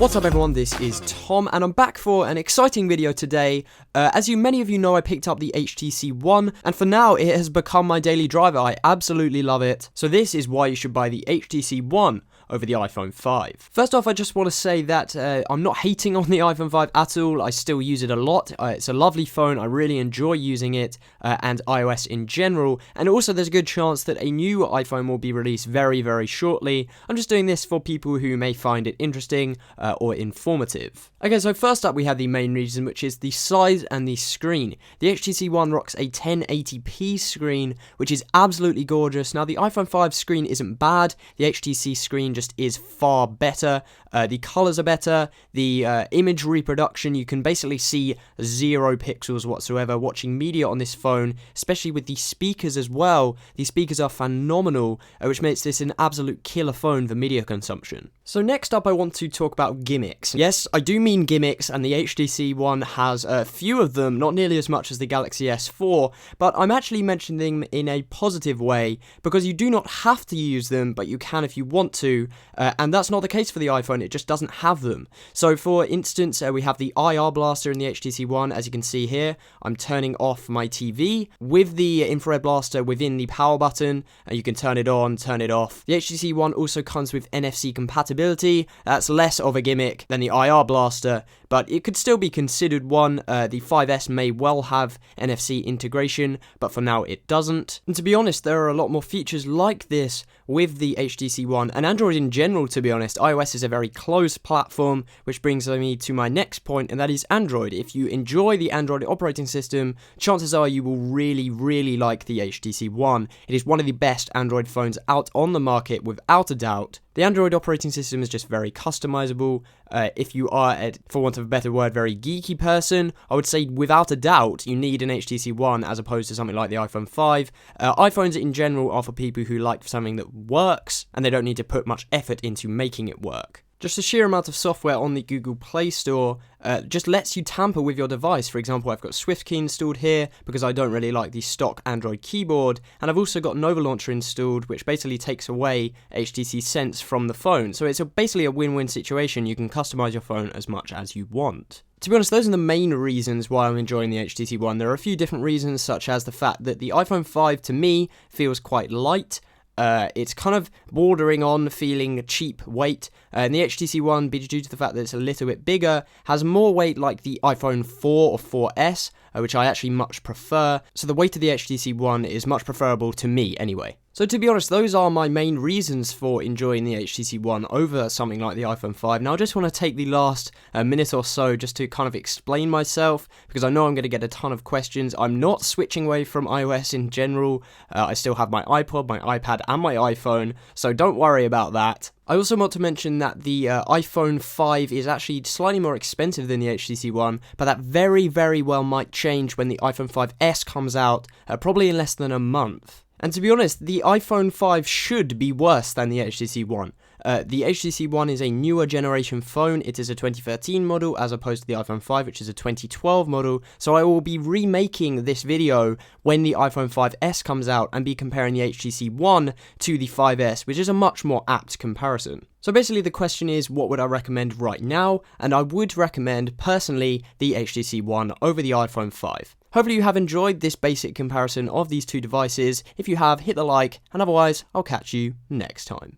What's up everyone, this is Tom and I'm back for an exciting video today. As many of you know, I picked up the HTC One and for now it has become my daily driver. I absolutely love it. So this is why you should buy the HTC One over the iPhone 5. First off, I just want to say that I'm not hating on the iPhone 5 at all. I still use it a lot. It's a lovely phone. I really enjoy using it and iOS in general. And also there's a good chance that a new iPhone will be released very, very shortly. I'm just doing this for people who may find it interesting or informative. Okay, so first up we have the main reason, which is the size and the screen. The HTC One rocks a 1080p screen, which is absolutely gorgeous. Now the iPhone 5 screen isn't bad. The HTC screen just is far better. The colors are better. The image reproduction, you can basically see 0 pixels whatsoever watching media on this phone, especially with the speakers as well. These speakers are phenomenal, which makes this an absolute killer phone for media consumption. So next up I want to talk about gimmicks. Yes, I do mean gimmicks, and the HTC One has a few of them, not nearly as much as the Galaxy S4, but I'm actually mentioning them in a positive way, because you do not have to use them, but you can if you want to, and that's not the case for the iPhone, it just doesn't have them. So for instance, we have the IR blaster in the HTC One, as you can see here. I'm turning off my TV with the infrared blaster within the power button, and you can turn it on, turn it off. The HTC One also comes with NFC compatibility. That's less of a gimmick than the IR blaster, but it could still be considered one. The 5S may well have NFC integration, but for now it doesn't. And to be honest, there are a lot more features like this with the HTC One, and Android in general, to be honest. iOS is a very closed platform, which brings me to my next point, and that is Android. If you enjoy the Android operating system, chances are you will really like the HTC One. It is one of the best Android phones out on the market, without a doubt. The Android operating system is just very customizable. If you are, for want of a better word, very geeky person, I would say without a doubt you need an HTC One as opposed to something like the iPhone 5. iPhones in general are for people who like something that works and they don't need to put much effort into making it work. Just the sheer amount of software on the Google Play Store just lets you tamper with your device. For example, I've got SwiftKey installed here because I don't really like the stock Android keyboard, and I've also got Nova Launcher installed, which basically takes away HTC Sense from the phone. So it's basically a win-win situation. You can customize your phone as much as you want. To be honest, those are the main reasons why I'm enjoying the HTC One. There are a few different reasons, such as the fact that the iPhone 5 to me feels quite light. It's kind of bordering on feeling cheap weight, and the HTC One, due to the fact that it's a little bit bigger, has more weight like the iPhone 4 or 4S, which I actually much prefer. So the weight of the HTC One is much preferable to me anyway. So to be honest, those are my main reasons for enjoying the HTC One over something like the iPhone 5. Now I just want to take the last minute or so just to kind of explain myself, because I know I'm going to get a ton of questions. I'm not switching away from iOS in general. I still have my iPod, my iPad and my iPhone, so don't worry about that. I also want to mention that the iPhone 5 is actually slightly more expensive than the HTC One, but that very well might change when the iPhone 5S comes out, probably in less than a month. And to be honest, the iPhone 5 should be worse than the HTC One. The HTC One is a newer generation phone. It is a 2013 model as opposed to the iPhone 5, which is a 2012 model. So I will be remaking this video when the iPhone 5S comes out and be comparing the HTC One to the 5S, which is a much more apt comparison. So basically the question is, what would I recommend right now? And I would recommend, personally, the HTC One over the iPhone 5. Hopefully you have enjoyed this basic comparison of these two devices. If you have, hit the like, and otherwise, I'll catch you next time.